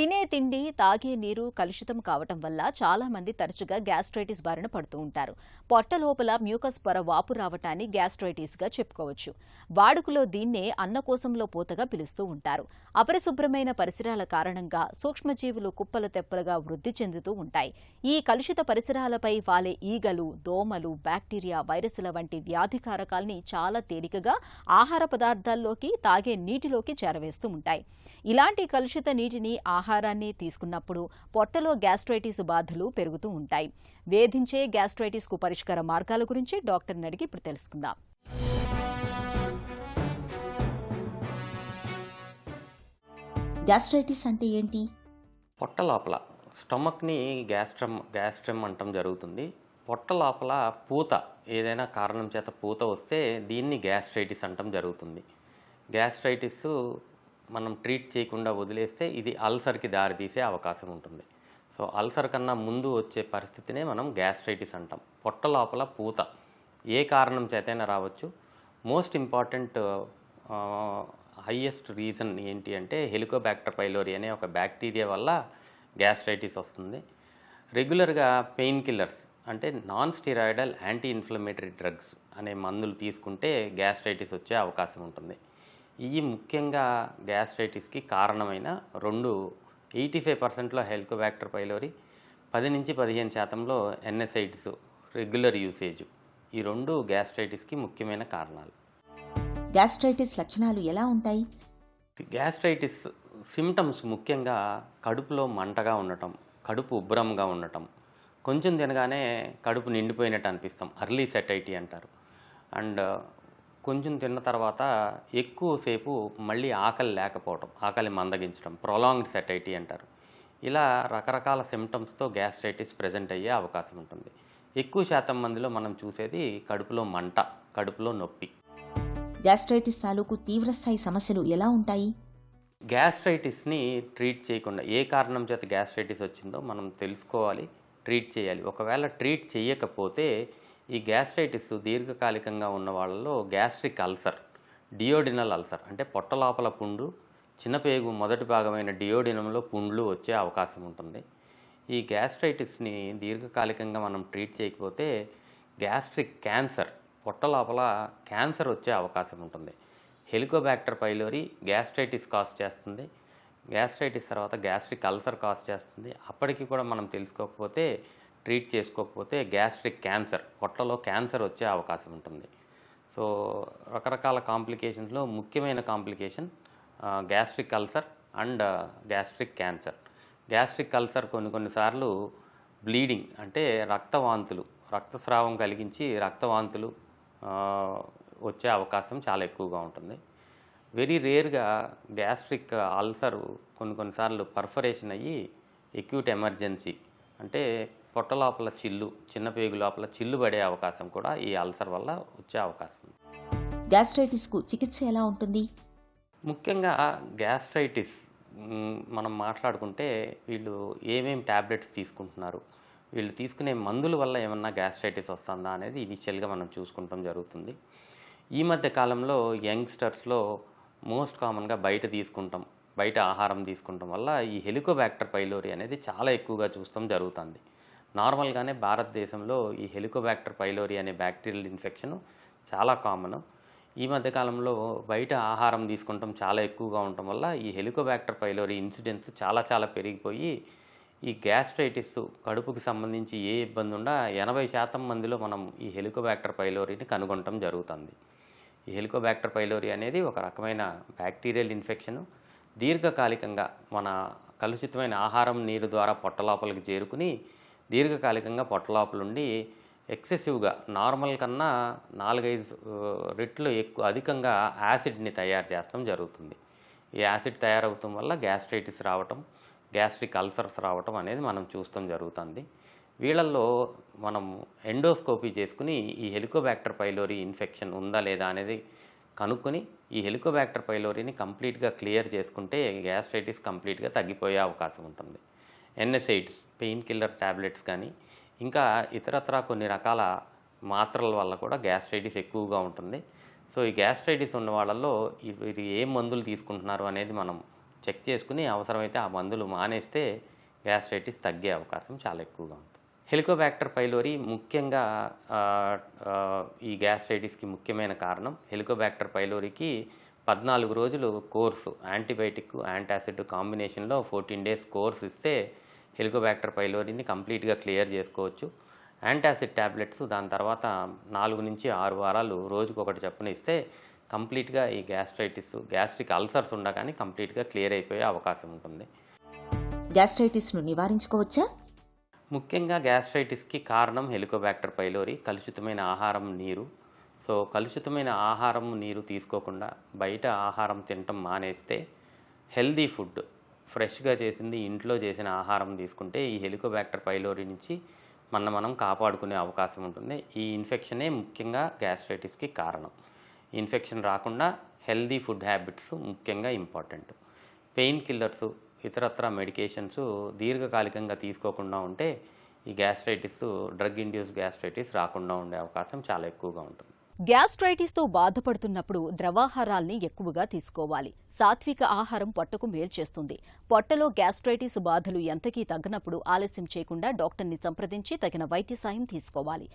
తినే తిండి, తాగే నీరు కలుషితం కావటం వల్ల చాలా మంది తరచుగా గ్యాస్ట్రైటిస్ బారిన పడుతూ ఉంటారు. పొట్ట లోపల మ్యూకస్ పొర వాపు రావటాన్ని గ్యాస్ట్రైటిస్ గా చెప్పుకోవచ్చు. వాడుకలో దీన్నే అన్నకోశంలో పూతగా పిలుస్తూ ఉంటారు. అపరిశుభ్రమైన పరిసరాల కారణంగా సూక్ష్మజీవులు కుప్పలు తెప్పలుగా వృద్ధి చెందుతూ ఉంటాయి. ఈ కలుషిత పరిసరాలపై వాలే ఈగలు, దోమలు, బ్యాక్టీరియా, వైరస్ల వంటి వ్యాధికారకాల్ని చాలా తేలికగా ఆహార పదార్థాల్లోకి, తాగే నీటిలోకి చేరవేస్తూ ఉంటాయి. ఇలాంటి కలుషిత నీటిని, ఆహారాన్ని తీసుకున్నప్పుడు పొట్టలో గ్యాస్ట్రైటిస్ బాధలు పెరుగుతూ ఉంటాయి. వేధించే గ్యాస్ట్రైటిస్ కు పరిష్కార మార్గాల గురించి డాక్టర్ని అడిగి ఇప్పుడు తెలుసుకుందాం. గ్యాస్ట్రైటిస్ అంటే ఏంటి? పొట్ట లోపల స్టమక్ని గ్యాస్ట్రమ్ అంటం జరుగుతుంది. పొట్ట లోపల పూత, ఏదైనా కారణం చేత పూత వస్తే దీన్ని గ్యాస్ట్రైటిస్ అంటం జరుగుతుంది. గ్యాస్ట్రైటిస్ మనం ట్రీట్ చేయకుండా వదిలేస్తే ఇది అల్సర్కి దారితీసే అవకాశం ఉంటుంది. సో అల్సర్ కన్నా ముందు వచ్చే పరిస్థితినే మనం గ్యాస్ట్రైటిస్ అంటాం. పొట్ట లోపల పూత ఏ కారణం చేతైనా రావచ్చు. మోస్ట్ ఇంపార్టెంట్ హైయెస్ట్ రీజన్ ఏంటి అంటే హెలికోబాక్టర్ పైలోరీ అనే ఒక బ్యాక్టీరియా వల్ల గ్యాస్ట్రైటిస్ వస్తుంది. రెగ్యులర్గా పెయిన్ కిల్లర్స్ అంటే non steroidal anti inflammatory drugs అనే మందులు తీసుకుంటే గ్యాస్ట్రైటిస్ వచ్చే అవకాశం ఉంటుంది. ఇవి ముఖ్యంగా గ్యాస్ట్రైటిస్కి కారణమైన 85%లో హెలికోబాక్టర్ పైలోరీ, 10-15% ఎన్ఎసైడ్స్ రెగ్యులర్ యూసేజ్, ఈ 2 గ్యాస్ట్రైటిస్కి ముఖ్యమైన కారణాలు. గ్యాస్ట్రైటిస్ లక్షణాలు ఎలా ఉంటాయి? గ్యాస్ట్రైటిస్ సిమ్టమ్స్ ముఖ్యంగా కడుపులో మంటగా ఉండటం, కడుపు ఉబ్బరంగా ఉండటం, కొంచెం తినగానే కడుపు నిండిపోయినట్టు అనిపిస్తాం, అర్లీ సెటైటీ అంటారు. అండ్ కొంచెం తిన్న తర్వాత ఎక్కువసేపు మళ్ళీ ఆకలి లేకపోవటం, ఆకలి మందగించడం, ప్రొలాంగ్డ్ సెటైటీ అంటారు. ఇలా రకరకాల సిమ్టమ్స్తో గ్యాస్ట్రైటిస్ ప్రజెంట్ అయ్యే అవకాశం ఉంటుంది. ఎక్కువ శాతం మందిలో మనం చూసేది కడుపులో మంట, కడుపులో నొప్పి. గ్యాస్ట్రైటిస్ తాలూకు తీవ్రస్థాయి సమస్యలు ఎలా ఉంటాయి? గ్యాస్ట్రైటిస్ని ట్రీట్ చేయకుండా, ఏ కారణం చేత గ్యాస్ట్రైటిస్ వచ్చిందో మనం తెలుసుకోవాలి, ట్రీట్ చేయాలి. ఒకవేళ ట్రీట్ చేయకపోతే ఈ గ్యాస్ట్రైటిస్ దీర్ఘకాలికంగా ఉన్న వాళ్ళలో గ్యాస్ట్రిక్ అల్సర్, డియోడినల్ అల్సర్ అంటే పొట్ట లోపల పుండు, చిన్నపేగు మొదటి భాగమైన డియోడినంలో పుండ్లు వచ్చే అవకాశం ఉంటుంది. ఈ గ్యాస్ట్రైటిస్ని దీర్ఘకాలికంగా మనం ట్రీట్ చేయకపోతే గ్యాస్ట్రిక్ క్యాన్సర్, పొట్ట లోపల క్యాన్సర్ వచ్చే అవకాశం ఉంటుంది. హెలికోబాక్టర్ పైలోరీ గ్యాస్ట్రైటిస్ కాజ్ చేస్తుంది. గ్యాస్ట్రైటిస్ తర్వాత గ్యాస్ట్రిక్ అల్సర్ కాజ్ చేస్తుంది. అప్పటికి కూడా మనం తెలుసుకోకపోతే, ట్రీట్ చేసుకోకపోతే గ్యాస్ట్రిక్ క్యాన్సర్, పొట్టలో క్యాన్సర్ వచ్చే అవకాశం ఉంటుంది. సో రకరకాల కాంప్లికేషన్స్లో ముఖ్యమైన complication gastric ulcer and gastric cancer. Gastric ulcer కొన్నిసార్లు బ్లీడింగ్ అంటే రక్తవాంతులు, రక్తస్రావం కలిగించి రక్తవాంతులు వచ్చే అవకాశం చాలా ఎక్కువగా ఉంటుంది. వెరీ రేర్గా గ్యాస్ట్రిక్ అల్సర్ కొన్నిసార్లు పర్ఫరేషన్ అయ్యి ఎక్యూట్ ఎమర్జెన్సీ అంటే పొట్ట లోపల చిల్లు, చిన్న పేగు లోపల చిల్లు పడే అవకాశం కూడా ఈ అల్సర్ వల్ల వచ్చే అవకాశం ఉంది. గ్యాస్ట్రైటిస్కు చికిత్స ఎలా ఉంటుంది? ముఖ్యంగా గ్యాస్ట్రైటిస్ మనం మాట్లాడుకుంటే వీళ్ళు ఏమేమి ట్యాబ్లెట్స్ తీసుకుంటున్నారు, వీళ్ళు తీసుకునే మందుల వల్ల ఏమన్నా గ్యాస్ట్రైటిస్ వస్తుందా అనేది ఇనిషియల్గా మనం చూసుకుంటాం జరుగుతుంది. ఈ మధ్య కాలంలో యంగ్స్టర్స్లో మోస్ట్ కామన్గా బయట ఆహారం తీసుకుంటాం వల్ల ఈ హెలికోబాక్టర్ పైలోరీ అనేది చాలా ఎక్కువగా చూస్తాం జరుగుతుంది. నార్మల్గానే భారతదేశంలో ఈ హెలికోబాక్టర్ పైలోరీ అనే బ్యాక్టీరియల్ ఇన్ఫెక్షన్ చాలా కామన్. ఈ మధ్యకాలంలో బయట ఆహారం తీసుకుంటాం చాలా ఎక్కువగా ఉండటం వల్ల ఈ హెలికోబాక్టర్ పైలోరీ ఇన్సిడెన్స్ చాలా పెరిగిపోయి ఈ గ్యాస్ట్రైటిస్, కడుపుకి సంబంధించి ఏ ఇబ్బంది ఉన్నా 80% మందిలో మనం ఈ హెలికోబాక్టర్ పైలోరీని కనుగొనటం జరుగుతుంది. ఈ హెలికోబాక్టర్ పైలోరీ అనేది ఒక రకమైన బ్యాక్టీరియల్ ఇన్ఫెక్షన్. దీర్ఘకాలికంగా మన కలుషితమైన ఆహారం, నీరు ద్వారా పొట్ట లోపలికి చేరుకుని దీర్ఘకాలికంగా పొట్ట లోపల ఉండి ఎక్సెసివ్గా నార్మల్ కన్నా 4-5 రెట్లు అధికంగా యాసిడ్ని తయారు చేస్తాం జరుగుతుంది. ఈ యాసిడ్ తయారవటం వల్ల గ్యాస్ట్రైటిస్ రావటం, గ్యాస్ట్రిక్ అల్సర్స్ రావటం అనేది మనం చూస్తాం జరుగుతుంది. వీళ్ళల్లో మనం ఎండోస్కోపీ చేసుకుని ఈ హెలికోబాక్టర్ పైలోరీ ఇన్ఫెక్షన్ ఉందా లేదా అనేది కనుక్కొని ఈ హెలికోబాక్టర్ పైలోరీని కంప్లీట్గా క్లియర్ చేసుకుంటే గ్యాస్ట్రైటిస్ కంప్లీట్గా తగ్గిపోయే అవకాశం ఉంటుంది. ఎన్ఎసైడ్స్, పెయిన్ కిల్లర్ ట్యాబ్లెట్స్ కానీ ఇంకా ఇతరత్రా కొన్ని రకాల మాత్రల వల్ల కూడా గ్యాస్ట్రైటిస్ ఎక్కువగా ఉంటుంది. సో ఈ గ్యాస్ట్రైటిస్ ఉన్న వాళ్ళల్లో వీరు ఏ మందులు తీసుకుంటున్నారు అనేది మనం చెక్ చేసుకుని అవసరమైతే ఆ మందులు మానేస్తే గ్యాస్ట్రైటిస్ తగ్గే అవకాశం చాలా ఎక్కువగా ఉంటుంది. హెలికోబాక్టర్ పైలోరీ ముఖ్యంగా ఈ గ్యాస్ట్రైటిస్కి ముఖ్యమైన కారణం. హెలికోబాక్టర్ పైలోరీకి 14 రోజులు కోర్సు యాంటీబయాటిక్ యాంటాసిడ్ కాంబినేషన్లో 14 డేస్ కోర్స్ ఇస్తే హెలికోబాక్టర్ పైలోరీని కంప్లీట్గా క్లియర్ చేసుకోవచ్చు. యాంటాసిడ్ ట్యాబ్లెట్స్ దాని తర్వాత 4 నుంచి 6 వారాలు రోజుకొకటి చొప్పున ఇస్తే కంప్లీట్గా ఈ గ్యాస్ట్రిక్ అల్సర్స్ ఉండగానే కంప్లీట్గా క్లియర్ అయిపోయే అవకాశం ఉంటుంది. గ్యాస్ట్రైటిస్ను నివారించుకోవచ్చా? ముఖ్యంగా గ్యాస్ట్రైటిస్కి కారణం హెలికోబాక్టర్ పైలోరీ, కలుషితమైన ఆహారం, నీరు. సో కలుషితమైన ఆహారం, నీరు తీసుకోకుండా బయట ఆహారం తినటం మానేస్తే హెల్దీ ఫుడ్, ఫ్రెష్గా చేసింది ఇంట్లో చేసిన ఆహారం తీసుకుంటే ఈ హెలికోబాక్టర్ పైలోరీ నుంచి మనం కాపాడుకునే అవకాశం ఉంటుంది. ఈ ఇన్ఫెక్షనే ముఖ్యంగా గ్యాస్ట్రైటిస్కి కారణం. ఇన్ఫెక్షన్ రాకుండా హెల్దీ ఫుడ్ హ్యాబిట్స్ ముఖ్యంగా ఇంపార్టెంట్. పెయిన్ కిల్లర్స్, ఇతరత్ర మెడికేషన్స్ దీర్ఘకాలికంగా తీసుకోకుండా ఉంటే ఈ డ్రగ్ ఇండ్యూస్ గ్యాస్ట్రైటిస్ రాకుండా ఉండే అవకాశం చాలా ఎక్కువగా ఉంటుంది. గ్యాస్ట్రైటిస్తో బాధపడుతున్నప్పుడు ద్రవాహారాల్ని ఎక్కువగా తీసుకోవాలి. సాత్విక ఆహారం పొట్టకు మేలు చేస్తుంది. పొట్టలో గ్యాస్ట్రైటిస్ బాధలు ఎంతకీ తగ్గనప్పుడు ఆలస్యం చేయకుండా డాక్టర్ని సంప్రదించి తగిన వైద్య సాయం తీసుకోవాలి.